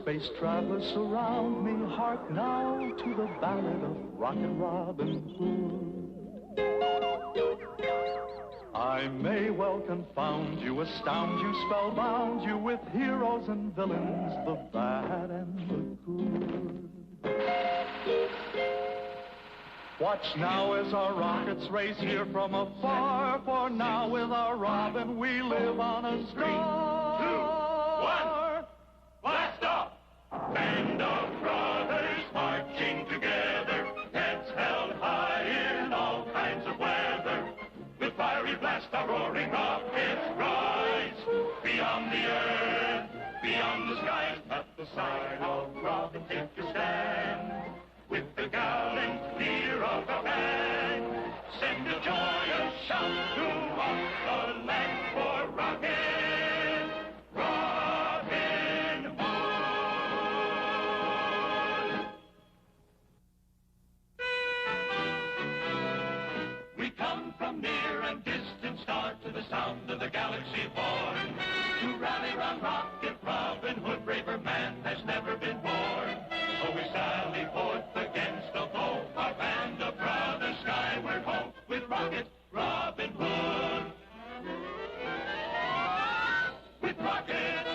space travelers surround me. Hark now to the ballad of Rocket Robin Hood. I may well confound you, astound you, spellbound you with heroes and villains, the bad and the good. Watch now as our rockets race here from afar, for now with our Robin we live on a star. 3, 2, 1, blast off! Band of brothers marching together, heads held high in all kinds of weather. With fiery blast our roaring rockets rise, beyond the earth, beyond the skies. At the sign of Robin take your stand, with the gallant leader of the band. Send a joyous shout throughout the land for Rocket Robin Hood. We come from near and distant stars, to the sound of the galaxy born, to rally round Rocket Robin Hood. Braver man has never been born. So we sally forth against the foe, our band of brothers skyward ho, with Rocket Robin Hood. With Rocket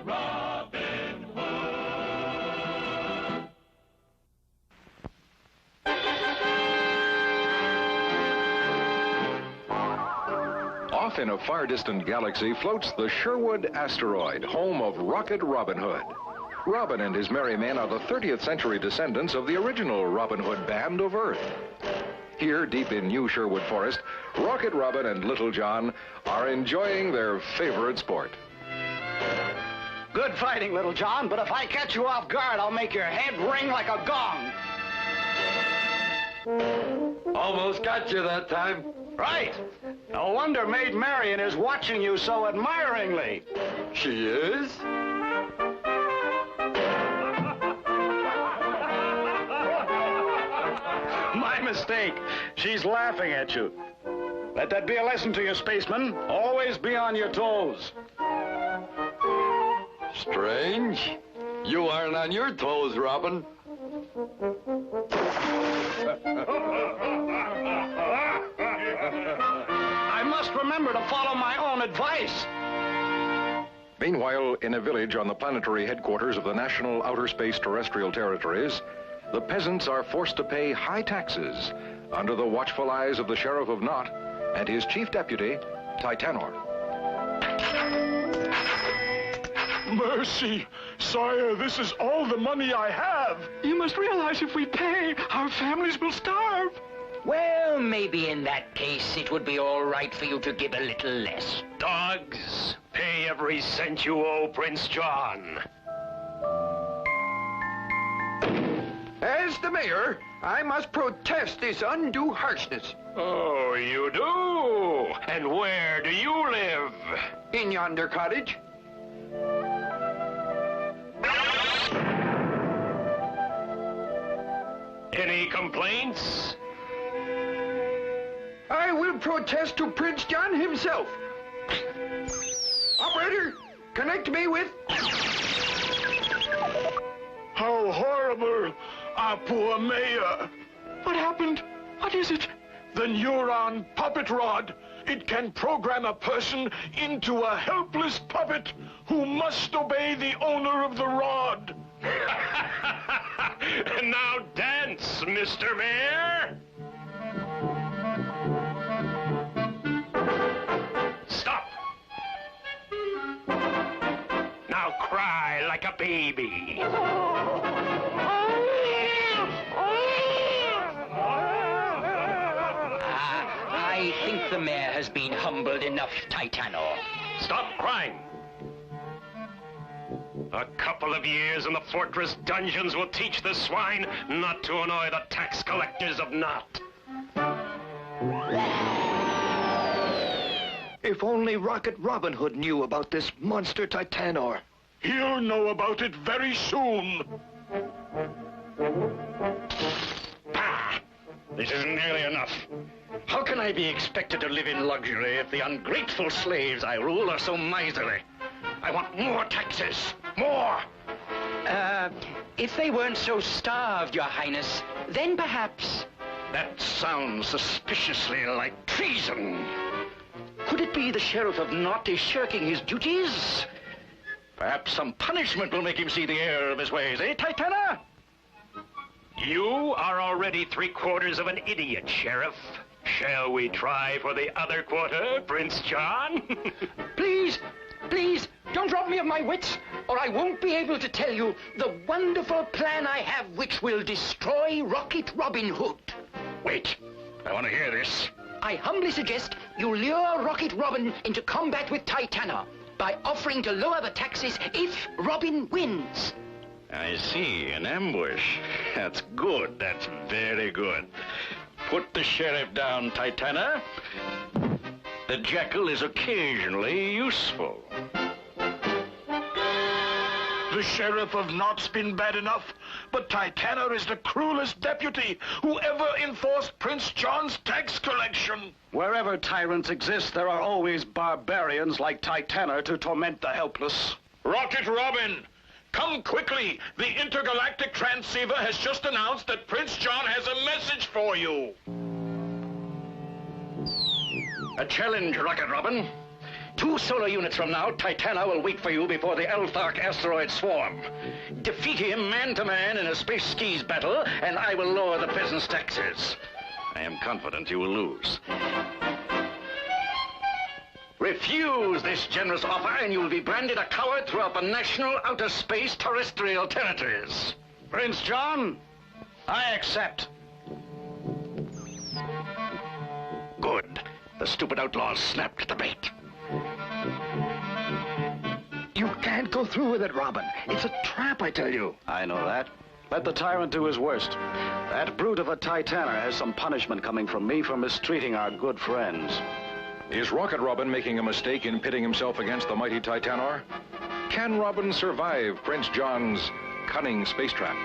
Robin Hood. Off in a far-distant galaxy floats the Sherwood asteroid, home of Rocket Robin Hood. Robin and his merry men are the 30th century descendants of the original Robin Hood band of Earth. Here, deep in New Sherwood Forest, Rocket Robin and Little John are enjoying their favorite sport. Good fighting, Little John, but if I catch you off guard, I'll make your head ring like a gong. Almost got you that time. Right. No wonder Maid Marian is watching you so admiringly. She is? My mistake. She's laughing at you. Let that be a lesson to you, spaceman. Always be on your toes. Strange. You aren't on your toes, Robin. I must remember to follow my own advice. Meanwhile, in a village on the planetary headquarters of the National Outer Space Terrestrial Territories, the peasants are forced to pay high taxes under the watchful eyes of the Sheriff of Knot and his chief deputy, Titanor. Mercy! Sire, this is all the money I have. You must realize if we pay, our families will starve. Well, maybe in that case, it would be all right for you to give a little less. Dogs, pay every cent you owe Prince John. As the mayor, I must protest this undue harshness. Oh, you do? And where do you live? In yonder cottage. Any complaints? I will protest to Prince John himself. Operator, connect me with... How horrible! Our poor mayor. What happened? What is it? The Neuron puppet rod. It can program a person into a helpless puppet who must obey the owner of the rod. Now dance, Mr. Mayor. Stop. Now cry like a baby. I think the mayor has been humbled enough, Titanor. Stop crying. A couple of years in the fortress dungeons will teach the swine not to annoy the tax collectors of Knot. If only Rocket Robin Hood knew about this monster Titanor. He'll know about it very soon. Pah! This isn't nearly enough. How can I be expected to live in luxury if the ungrateful slaves I rule are so miserly? I want more taxes. More! If they weren't so starved, Your Highness, then perhaps... That sounds suspiciously like treason. Could it be the Sheriff of Knott is shirking his duties? Perhaps some punishment will make him see the error of his ways, eh, Titania? You are already 3/4 of an idiot, Sheriff. Shall we try for the other quarter, Prince John? Please, don't rob me of my wits, or I won't be able to tell you the wonderful plan I have which will destroy Rocket Robin Hood. Wait, I want to hear this. I humbly suggest you lure Rocket Robin into combat with Titania by offering to lower the taxes if Robin wins. I see, an ambush. That's good, that's very good. Put the sheriff down, Titania. The jackal is occasionally useful. The Sheriff of Knott's been bad enough, but Titania is the cruelest deputy who ever enforced Prince John's tax collection. Wherever tyrants exist, there are always barbarians like Titania to torment the helpless. Rocket Robin, come quickly. The intergalactic transceiver has just announced that Prince John has a message for you. A challenge, Rocket Robin. 2 solar units from now, Titania will wait for you before the Elthark asteroid swarm. Defeat him man-to-man in a space skis battle, and I will lower the peasants' taxes. I am confident you will lose. Refuse this generous offer, and you will be branded a coward throughout the national outer space terrestrial territories. Prince John, I accept. Good. The stupid outlaws snapped at the bait. You can't go through with it, Robin. It's a trap, I tell you. I know that. Let the tyrant do his worst. That brute of a Titania has some punishment coming from me for mistreating our good friends. Is Rocket Robin making a mistake in pitting himself against the mighty Titania? Can Robin survive Prince John's cunning space trap?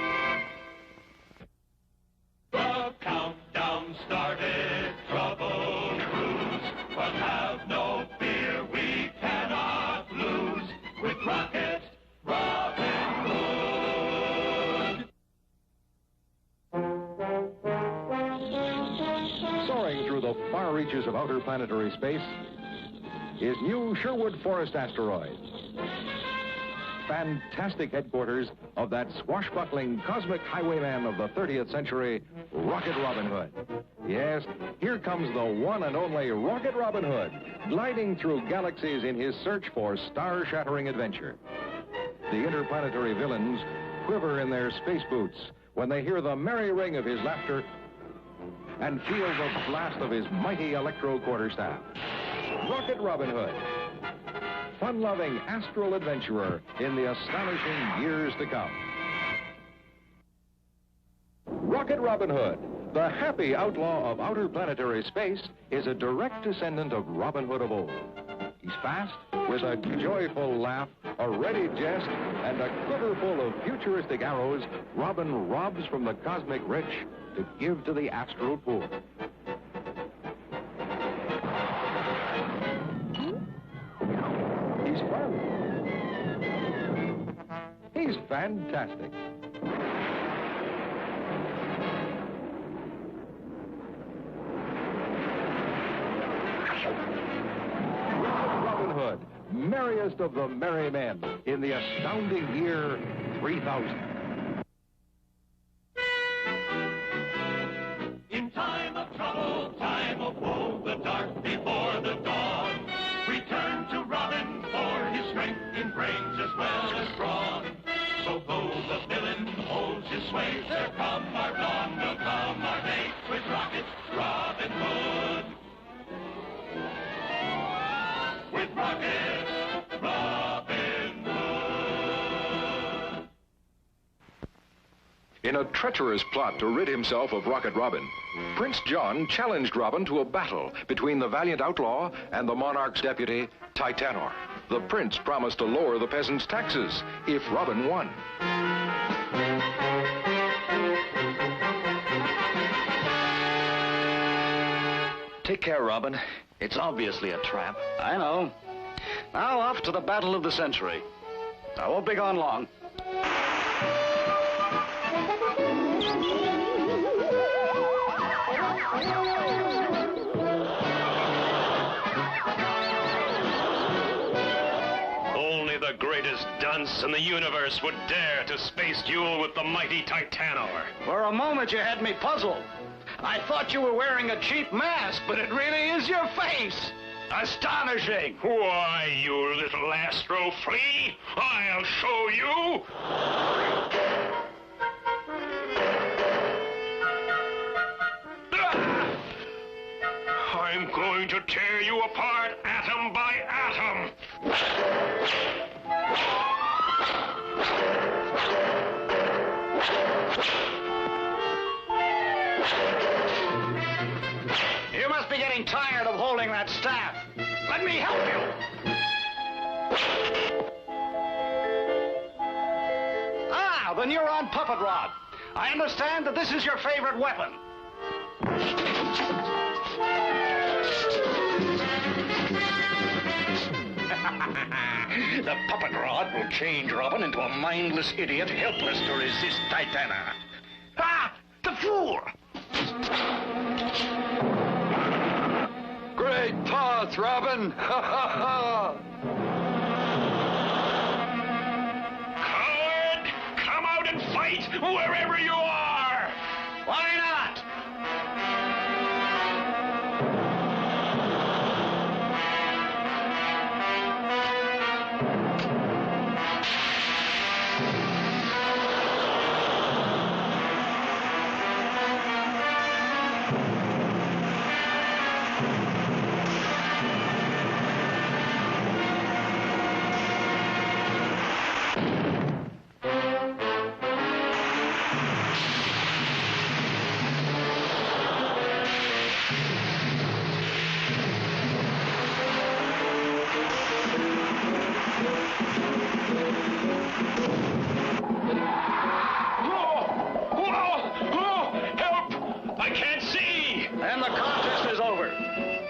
The countdown started, trouble cruise, but have no fear, we cannot lose with Rocket Robin Hood. Soaring through the far reaches of outer planetary space is new Sherwood Forest asteroid. Fantastic headquarters of that swashbuckling cosmic highwayman of the 30th century, Rocket Robin Hood. Yes, here comes the one and only Rocket Robin Hood, gliding through galaxies in his search for star-shattering adventure. The interplanetary villains quiver in their space boots when they hear the merry ring of his laughter and feel the blast of his mighty electro quarterstaff. Rocket Robin Hood, fun-loving astral adventurer in the astonishing years to come. Rocket Robin Hood, the happy outlaw of outer planetary space, is a direct descendant of Robin Hood of old. He's fast, with a joyful laugh, a ready jest, and a quiver full of futuristic arrows. Robin robs from the cosmic rich to give to the astral poor. He's fun. He's fantastic. Robin Hood, merriest of the merry men in the astounding year 3000. In time of trouble, time of woe, the dark before the dawn, return to Robin for his strength in brains as well as brawn. So though the villain holds his sway, there come our dawn, will come our day, with Rocket Robin Hood. With Rocket Robin Hood. In a treacherous plot to rid himself of Rocket Robin, Prince John challenged Robin to a battle between the valiant outlaw and the monarch's deputy, Titania. The prince promised to lower the peasants' taxes if Robin won. Take care, Robin. It's obviously a trap. I know. Now off to the battle of the century. I won't be gone long. Only the greatest dunce in the universe would dare to space duel with the mighty Titanosaur. For a moment, you had me puzzled. I thought you were wearing a cheap mask, but it really is your face. Astonishing. Why, you little astro flea, I'll show you. I'm going to tear you apart atom by atom. You must be getting tired of holding that staff. Let me help you. Ah, the Neuron Puppet Rod. I understand that this is your favorite weapon. The puppet rod will change Robin into a mindless idiot helpless to resist Titana. Ah! The fool! Great thoughts, Robin! Ha ha ha! Coward! Come out and fight wherever you are! Why not?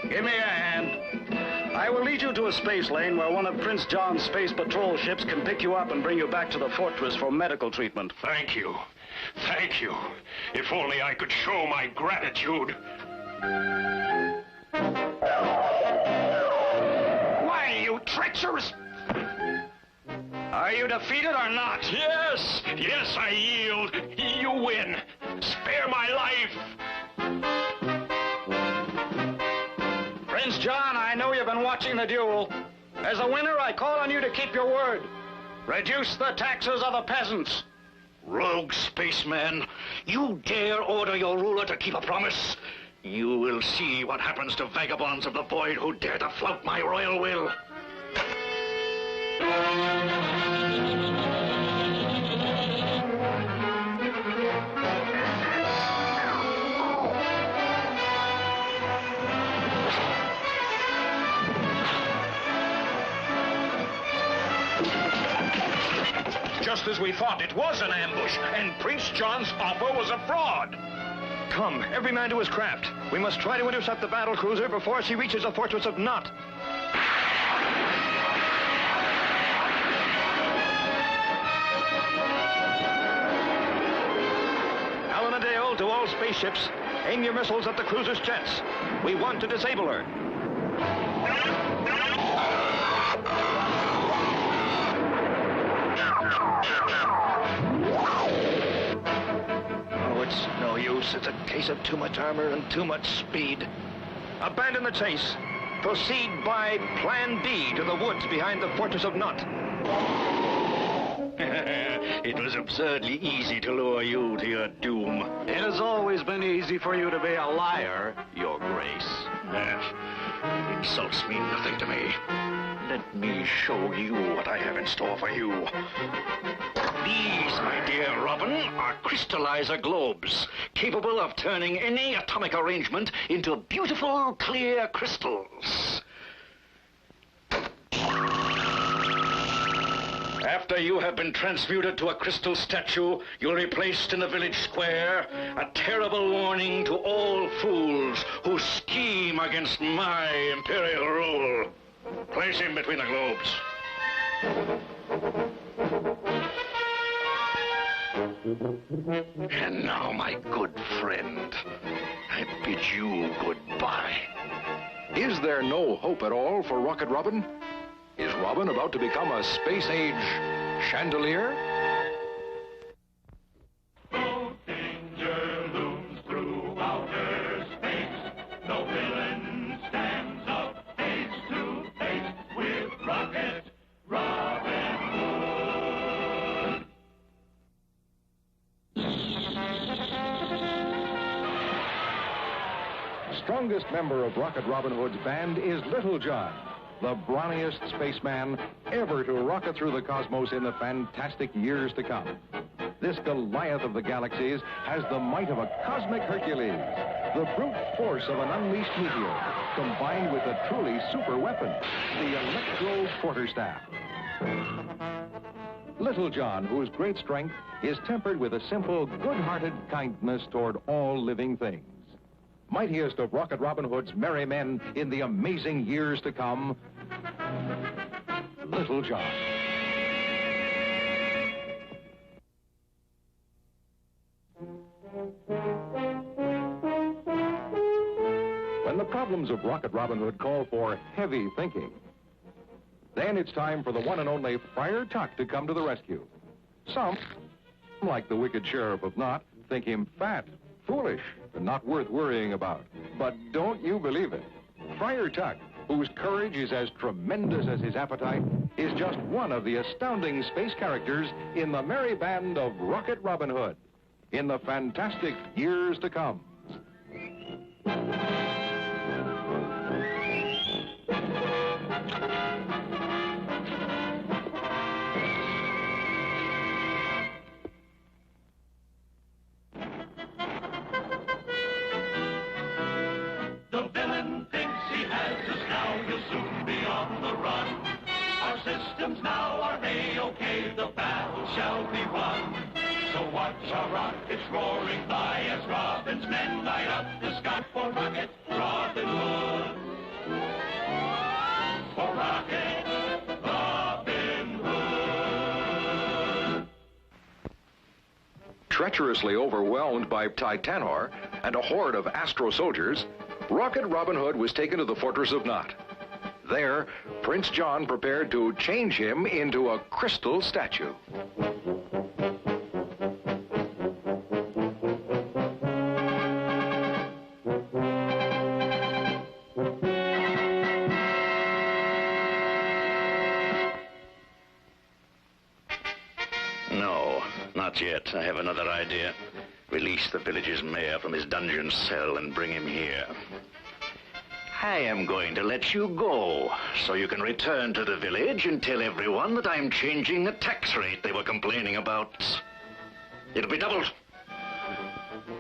Give me a hand. I will lead you to a space lane where one of Prince John's space patrol ships can pick you up and bring you back to the fortress for medical treatment. Thank you. Thank you. If only I could show my gratitude. Why, you treacherous... Are you defeated or not? Yes! Yes, I yield. You win. Spare my life. Prince John, I know you've been watching the duel. As a winner, I call on you to keep your word. Reduce the taxes of the peasants. Rogue spaceman, you dare order your ruler to keep a promise? You will see what happens to vagabonds of the void who dare to flout my royal will. Just as we thought, it was an ambush, and Prince John's offer was a fraud. Come, every man to his craft. We must try to intercept the battle cruiser before she reaches the fortress of Nott. Alanadale, to all spaceships, aim your missiles at the cruiser's jets. We want to disable her. Oh, it's no use. It's a case of too much armor and too much speed. Abandon the chase. Proceed by Plan B to the woods behind the fortress of Nott. It was absurdly easy to lure you to your doom. It has always been easy for you to be a liar, Your Grace. That insults mean nothing to me. Let me show you what I have in store for you. These, my dear Robin, are crystallizer globes, capable of turning any atomic arrangement into beautiful, clear crystals. After you have been transmuted to a crystal statue, you'll be placed in the village square, a terrible warning to all fools who scheme against my imperial rule. Place him between the globes. And now, my good friend, I bid you goodbye. Is there no hope at all for Rocket Robin? Is Robin about to become a space-age chandelier? No danger looms through outer space. No villain stands up face to face with Rocket Robin Hood. Strongest member of Rocket Robin Hood's band is Little John, the brawniest spaceman ever to rocket through the cosmos in the fantastic years to come. This Goliath of the galaxies has the might of a cosmic Hercules, the brute force of an unleashed meteor, combined with a truly super weapon, the Electro Quarterstaff. Little John, whose great strength is tempered with a simple, good-hearted kindness toward all living things. Mightiest of Rocket Robin Hood's merry men in the amazing years to come, Little John. When the problems of Rocket Robin Hood call for heavy thinking, then it's time for the one and only Friar Tuck to come to the rescue. Some, like the wicked Sheriff of Knott, think him fat, foolish, and not worth worrying about. But don't you believe it. Friar Tuck, whose courage is as tremendous as his appetite, is just one of the astounding space characters in the merry band of Rocket Robin Hood in the fantastic years to come. The villain thinks he has us now, he'll soon be on the run. Our systems now are A-OK, the battle shall be won. So watch our rockets roaring by as Robin's men light up the sky for Rocket Robin Hood. For Rocket Robin Hood. Treacherously overwhelmed by Titanor and a horde of Astro soldiers, Rocket Robin Hood was taken to the Fortress of Knott. There, Prince John prepared to change him into a crystal statue. No, not yet. I have another idea. Release the village's mayor from his dungeon cell and bring him here. I am going to let you go, so you can return to the village and tell everyone that I'm changing the tax rate they were complaining about. It'll be doubled.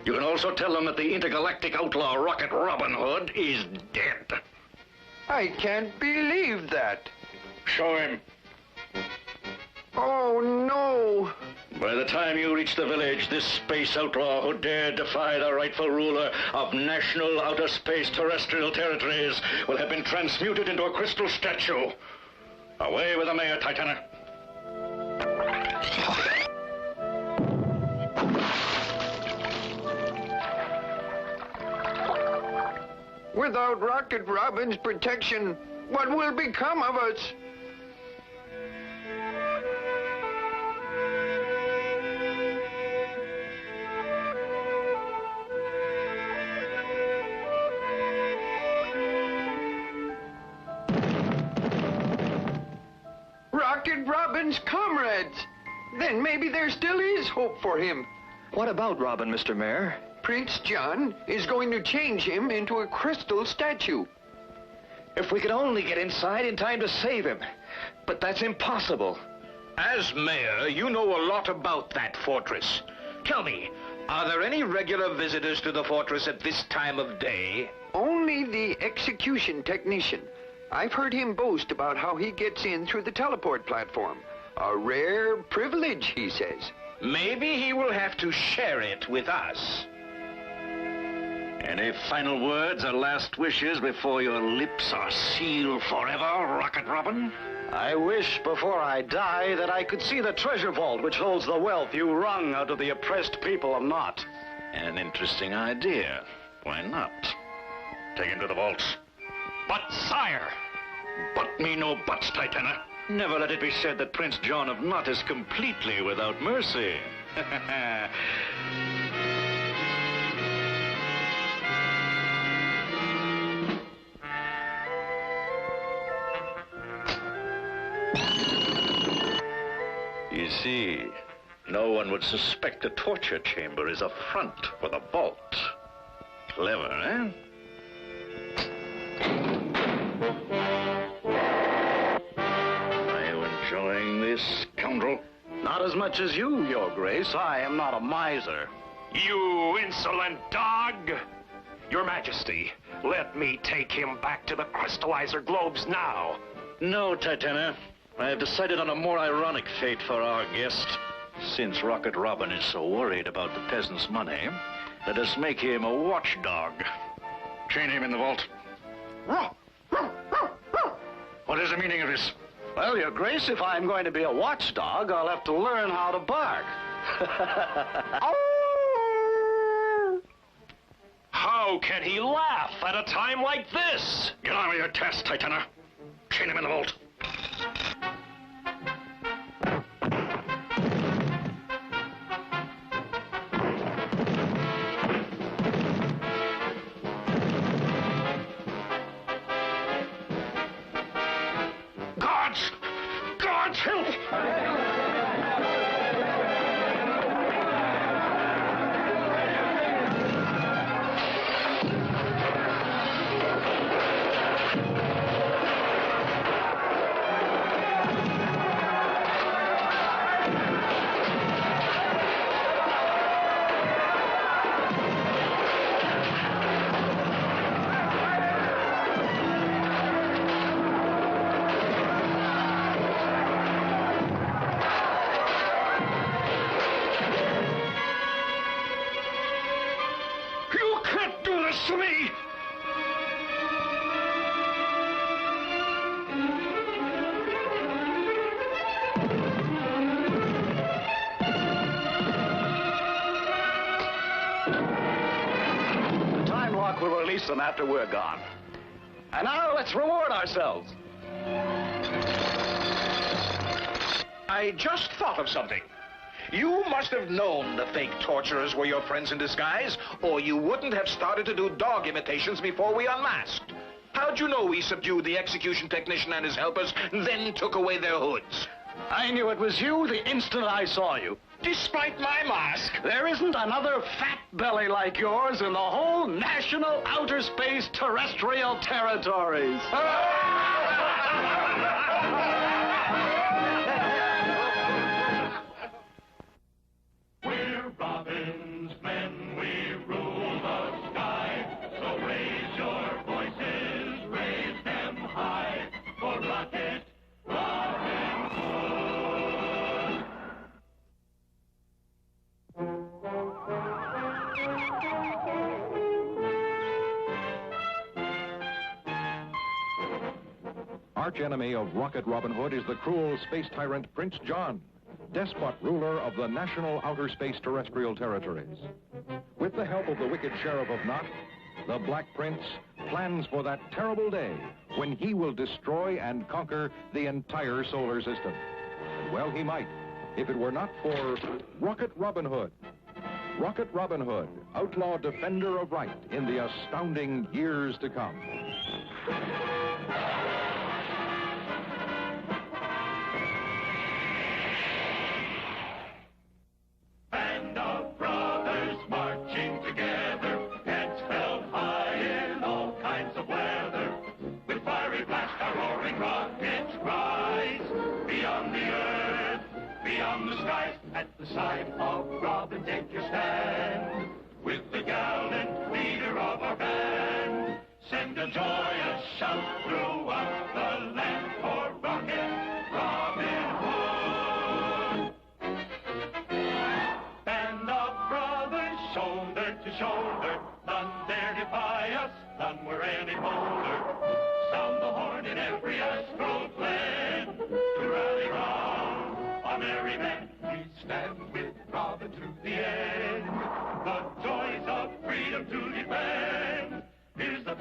You can also tell them that the intergalactic outlaw Rocket Robin Hood is dead. I can't believe that. Show him. Oh, no. By the time you reach the village, this space outlaw who dared defy the rightful ruler of national outer space terrestrial territories will have been transmuted into a crystal statue. Away with the mayor, Titana. Without Rocket Robin's protection, what will become of us? Rocket Robin's comrades! Then maybe there still is hope for him. What about Robin, Mr. Mayor? Prince John is going to change him into a crystal statue. If we could only get inside in time to save him. But that's impossible. As mayor, you know a lot about that fortress. Tell me, are there any regular visitors to the fortress at this time of day? Only the execution technician. I've heard him boast about how he gets in through the teleport platform. A rare privilege, he says. Maybe he will have to share it with us. Any final words or last wishes before your lips are sealed forever, Rocket Robin? I wish before I die that I could see the treasure vault which holds the wealth you wrung out of the oppressed people of Nott. An interesting idea. Why not? Take him to the vaults. But, sire! But me no buts, Titania. Never let it be said that Prince John of Nott is completely without mercy. You see, no one would suspect a torture chamber is a front for the vault. Clever, eh? Are you enjoying this, scoundrel? Not as much as you, Your Grace. I am not a miser. You insolent dog! Your Majesty, let me take him back to the crystallizer globes now. No, Titania. I have decided on a more ironic fate for our guest. Since Rocket Robin is so worried about the peasants' money, let us make him a watchdog. Chain him in the vault. What is the meaning of this? Well, Your Grace, if I'm going to be a watchdog, I'll have to learn how to bark. How can he laugh at a time like this? Get on with your task, Titania. Chain him in the vault. God's help! To me! The time lock will release them after we're gone. And now let's reward ourselves. I just thought of something. You must have known the fake torturers were your friends in disguise, or you wouldn't have started to do dog imitations before we unmasked. How'd you know we subdued the execution technician and his helpers, then took away their hoods? I knew it was you the instant I saw you. Despite my mask. There isn't another fat belly like yours in the whole national outer space terrestrial territories. We're Robin's men, we rule the sky. So raise your voices, raise them high. For Rocket Robin Hood. Arch enemy of Rocket Robin Hood is the cruel space tyrant Prince John, despot ruler of the national outer space terrestrial territories. With the help of the wicked Sheriff of Nott, the Black Prince plans for that terrible day when he will destroy and conquer the entire solar system. And well, he might, if it were not for Rocket Robin Hood. Rocket Robin Hood, outlaw defender of right in the astounding years to come. Band of brothers marching together, heads held high in all kinds of weather. With fiery blast our roaring rockets rise. Beyond the earth, beyond the skies, at the side of Robin take your stand. With the gallant leader of our band, send a joyous shout throughout the land for Rocket Robin Hood. Band of brothers, shoulder to shoulder, none dare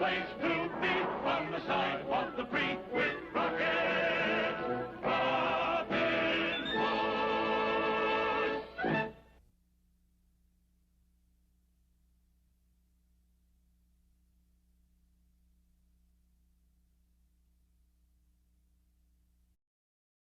place to